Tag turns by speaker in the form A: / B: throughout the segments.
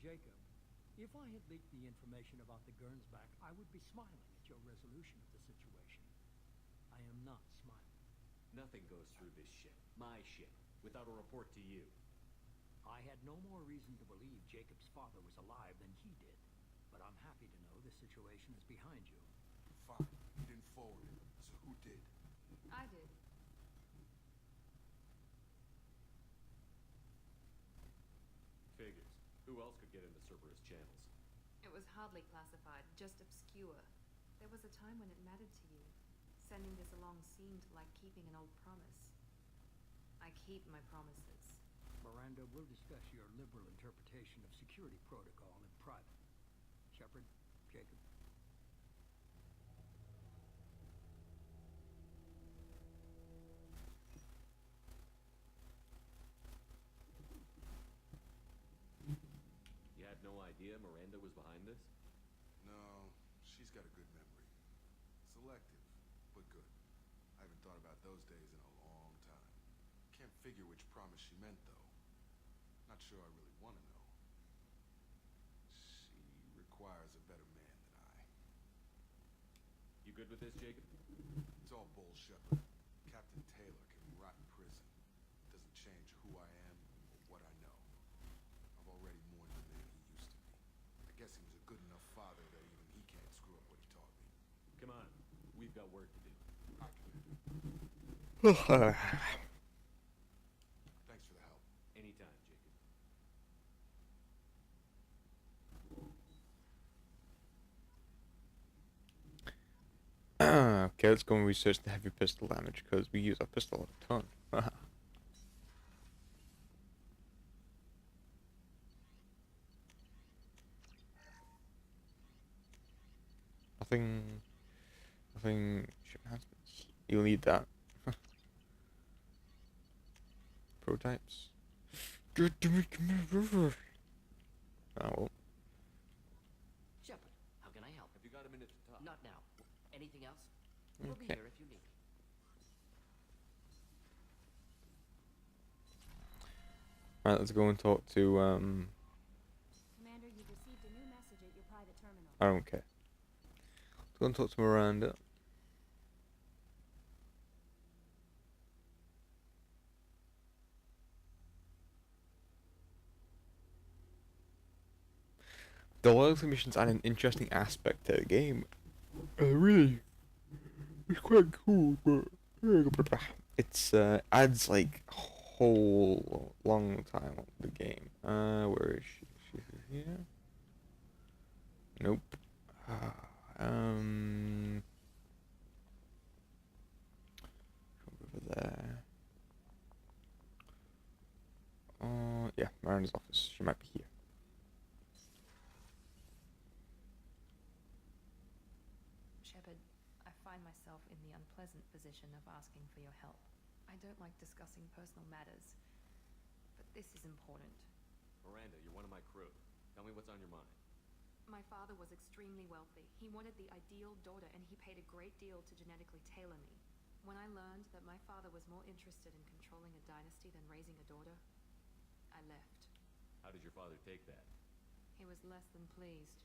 A: Jacob, if I had leaked the information about the Gernsback, I would be smiling at your resolution of the situation. I am not smiling.
B: Nothing goes through this ship, my ship, without a report to you.
A: I had no more reason to believe Jacob's father was alive than he did. But I'm happy to know the situation is behind you.
C: Fine. You didn't forward it. So who did?
D: I did.
B: Figures. Who else could get into Cerberus channels?
D: It was hardly classified, just obscure. There was a time when it mattered to you. Sending this along seemed like keeping an old promise. I keep my promises.
A: Miranda, we'll discuss your liberal interpretation of security protocol in private. Shepard, Jacob.
B: You had no idea Miranda was behind this?
C: No, she's got a good memory. Selective, but good. I haven't thought about those days in a long time. Can't figure which promise she meant, though. Not sure I really want to know. She requires a better man than I.
B: You good with this, Jacob?
C: It's all bullshit. Captain Taylor can rot in prison. Doesn't change who I am or what I know. I've already mourned the man he used to be. I guess he was a good enough father that even he can't screw up what he taught me.
B: Come on, we've got work to do.
C: I can. Thanks for the help.
B: Anytime, Jacob.
E: Okay, let's go and research the heavy pistol damage because we use our pistol a ton. Nothing ship enhancements. You'll need that. Prototypes. Good to make me river. Oh well.
F: Shepard, how can I help?
B: Have you got a minute to talk?
F: Not now. Anything else? We'll be
E: Okay.
F: here if you need.
E: Alright, let's go and talk to
G: Commander, you've received a new message at your private terminal.
E: I don't care. Let's go and talk to Miranda. The loyalty missions add an interesting aspect to the game. Really, it's quite cool, but it's adds like a whole long time on the game. Where is she? She's here. Nope. Over there. Yeah, Miranda's office. She might be here.
D: Shepard, I find myself in the unpleasant position of asking for your help. I don't like discussing personal matters, but this is important.
B: Miranda, you're one of my crew. Tell me what's on your mind.
D: My father was extremely wealthy. He wanted the ideal daughter, and he paid a great deal to genetically tailor me. When I learned that my father was more interested in controlling a dynasty than raising a daughter, I left.
B: How did your father take that?
D: He was less than pleased.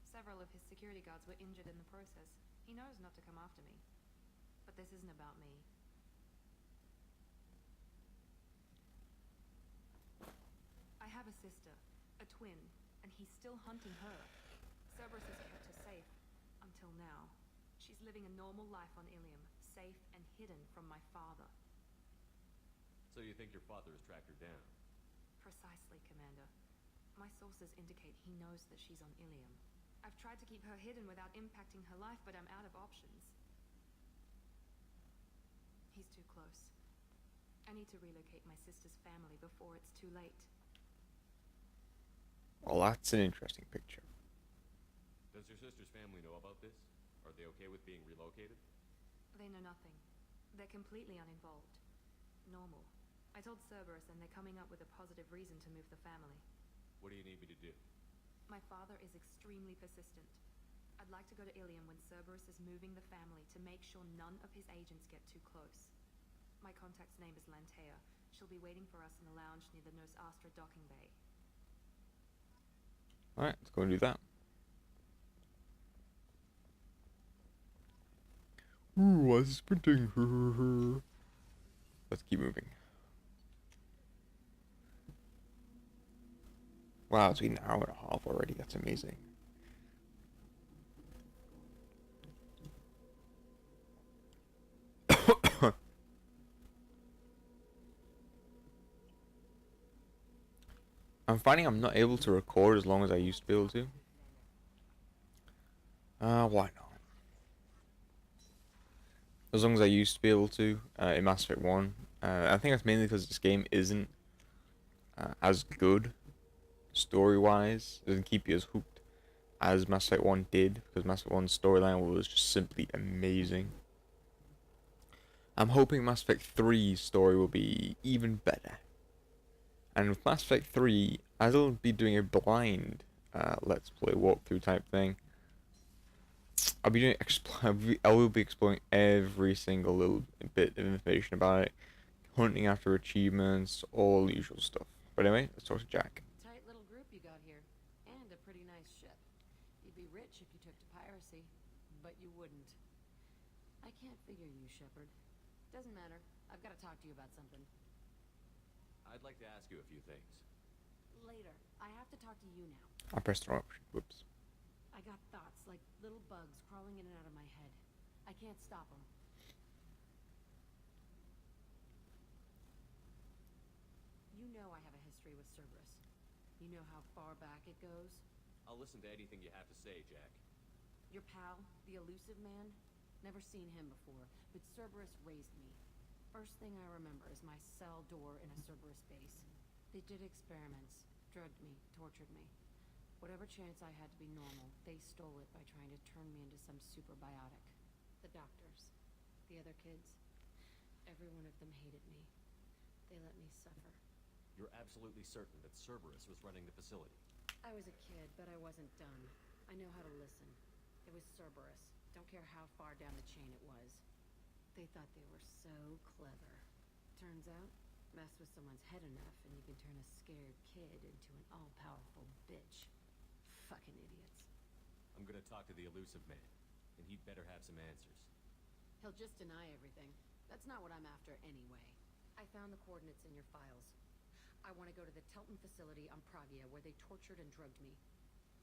D: Several of his security guards were injured in the process. He knows not to come after me. But this isn't about me. I have a sister, a twin, and he's still hunting her. Cerberus has kept her safe, until now. She's living a normal life on Ilium, safe and hidden from my father.
B: So you think your father has tracked her down?
D: Precisely, Commander. My sources indicate he knows that she's on Ilium. I've tried to keep her hidden without impacting her life, but I'm out of options. He's too close. I need to relocate my sister's family before it's too late.
E: Well, that's an interesting picture.
B: Does your sister's family know about this? Are they okay with being relocated?
D: They know nothing. They're completely uninvolved. Normal. I told Cerberus and they're coming up with a positive reason to move the family.
B: What do you need me to do?
D: My father is extremely persistent. I'd like to go to Ilium when Cerberus is moving the family to make sure none of his agents get too close. My contact's name is Lantea. She'll be waiting for us in the lounge near the Nurse Astra docking bay.
E: Alright, let's go and do that. Ooh, I was sprinting. Let's keep moving. Wow, it's been an hour and a half already. That's amazing. I'm finding I'm not able to record as long as I used to be able to. Why not? As long as I used to be able to in Mass Effect 1. I think that's mainly because this game isn't as good story-wise. It doesn't keep you as hooked as Mass Effect 1 did, because Mass Effect 1's storyline was just simply amazing. I'm hoping Mass Effect 3's story will be even better. And with Mass Effect 3, I'll be doing a blind Let's Play walkthrough type thing. I'll be doing I will be exploring every single little bit of information about it, hunting after achievements, all the usual stuff. But anyway, let's talk to Jack.
F: Tight little group you got here, and a pretty nice ship. You'd be rich if you took to piracy, but you wouldn't. I can't figure you, Shepard. Doesn't matter. I've got to talk to you about something.
B: I'd like to ask you a few things.
F: Later. I have to talk to you now.
E: I pressed the wrong option. Whoops.
F: I got thoughts like little bugs crawling in and out of my head. I can't stop them. You know I have a history with Cerberus. You know how far back it goes?
B: I'll listen to anything you have to say, Jack.
F: Your pal, the elusive man? Never seen him before, but Cerberus raised me. First thing I remember is my cell door in a Cerberus base. They did experiments, drugged me, tortured me. Whatever chance I had to be normal, they stole it by trying to turn me into some superbiotic. The doctors, the other kids, every one of them hated me. They let me suffer.
B: You're absolutely certain that Cerberus was running the facility?
F: I was a kid, but I wasn't done. I know how to listen. It was Cerberus. Don't care how far down the chain it was. They thought they were so clever. Turns out, mess with someone's head enough and you can turn a scared kid into an all-powerful bitch. Fucking idiots.
B: I'm gonna talk to the elusive man, and he'd better have some answers.
F: He'll just deny everything. That's not what I'm after anyway. I found the coordinates in your files. I want to go to the Telton facility on Pragia where they tortured and drugged me.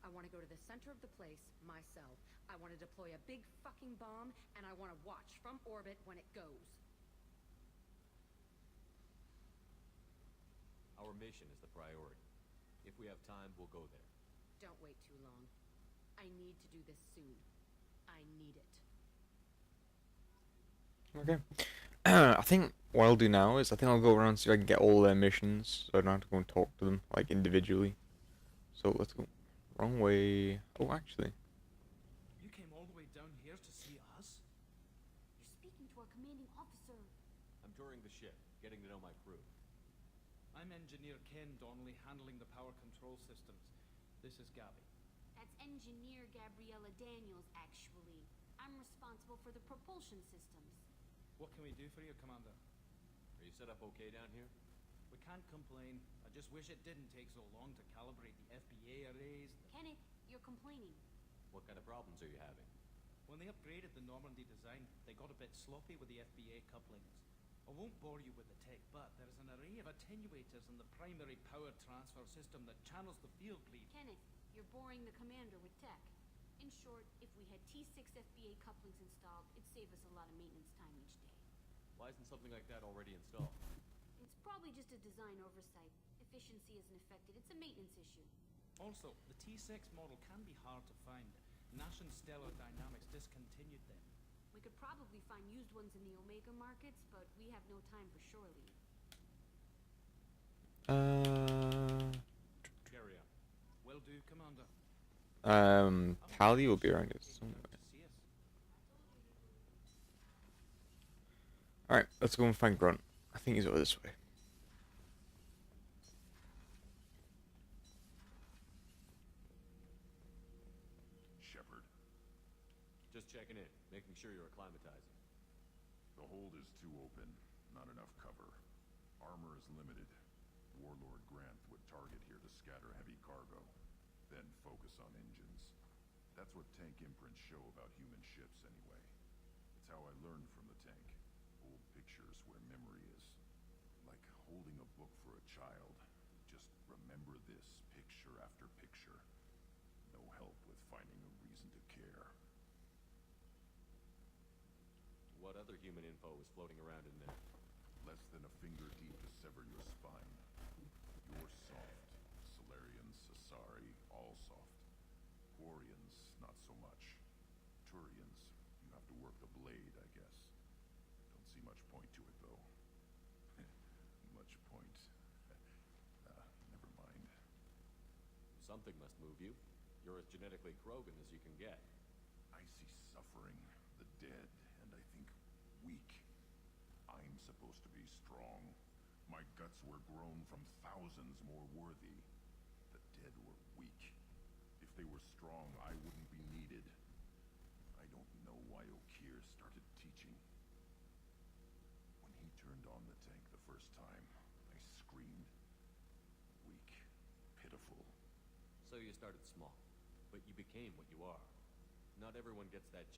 F: I want to go to the center of the place, my cell. I want to deploy a big fucking bomb, and I want to watch from orbit when it goes.
B: Our mission is the priority. If we have time, we'll go there.
F: Don't wait too long. I need to do this soon. I need it.
E: Okay. I think what I'll do now is I think I'll go around and see if I can get all their missions, so I don't have to go and talk to them like individually. So let's go. Wrong way. Oh, actually.
H: You came all the way down here to see us?
G: You're speaking to our commanding officer.
B: I'm touring the ship, getting to know my crew.
H: I'm Engineer Ken Donnelly, handling the power control systems. This is Gabby.
G: That's Engineer Gabriella Daniels, actually. I'm responsible for the propulsion systems.
H: What can we do for you, Commander?
B: Are you set up okay down here?
H: We can't complain. I just wish it didn't take so long to calibrate the FBA arrays.
G: Kenneth, you're complaining.
B: What kind of problems are you having?
H: When they upgraded the Normandy design, they got a bit sloppy with the FBA couplings. I won't bore you with the tech, but there's an array of attenuators in the primary power transfer system that channels the field lead.
G: Kenneth, you're boring the commander with tech. In short, if we had T6 FBA couplings installed, it'd save us a lot of maintenance time each day.
B: Why isn't something like that already installed?
G: It's probably just a design oversight. Efficiency isn't affected. It's a maintenance issue.
H: Also, the T6 model can be hard to find. Nash and Stellar Dynamics discontinued them.
G: We could probably find used ones in the Omega markets, but we have no time for shore leave.
B: Carry on.
H: Will do, Commander.
E: Tally will be around here somewhere.
H: To see us.
E: Alright, let's go and find Grunt. I think he's over this way.
I: Shepard,
B: Just checking in, making sure you're acclimatizing.
I: the hold is too open. Not enough cover. Armor is limited. Warlord Granth would target here to scatter heavy cargo. then focus on engines. That's what tank imprints show about human ships, anyway. It's how I learned from the tank. Old pictures where memory is. Like holding a book for a child. Just remember this picture after picture. No help with finding a reason to care.
B: What other human info is floating around in there?
I: Less than a finger deep to sever your spine. You're soft. Solarians, Asari, all soft. Quarians, not so much. Turians, you have to work the blade, I guess. Don't see much point to it, though. Much point. Never mind.
B: Something must move you. You're as genetically Krogan as you can get.
I: I see suffering, the dead, and I think weak. I'm supposed to be strong. My guts were grown from thousands more worthy. The dead were weak. If they were strong, I wouldn't be needed. I don't know why Okeer started teaching. When he turned on the tank the first time, I screamed. Weak. Pitiful.
B: So you started small, but you became what you are. Not everyone gets that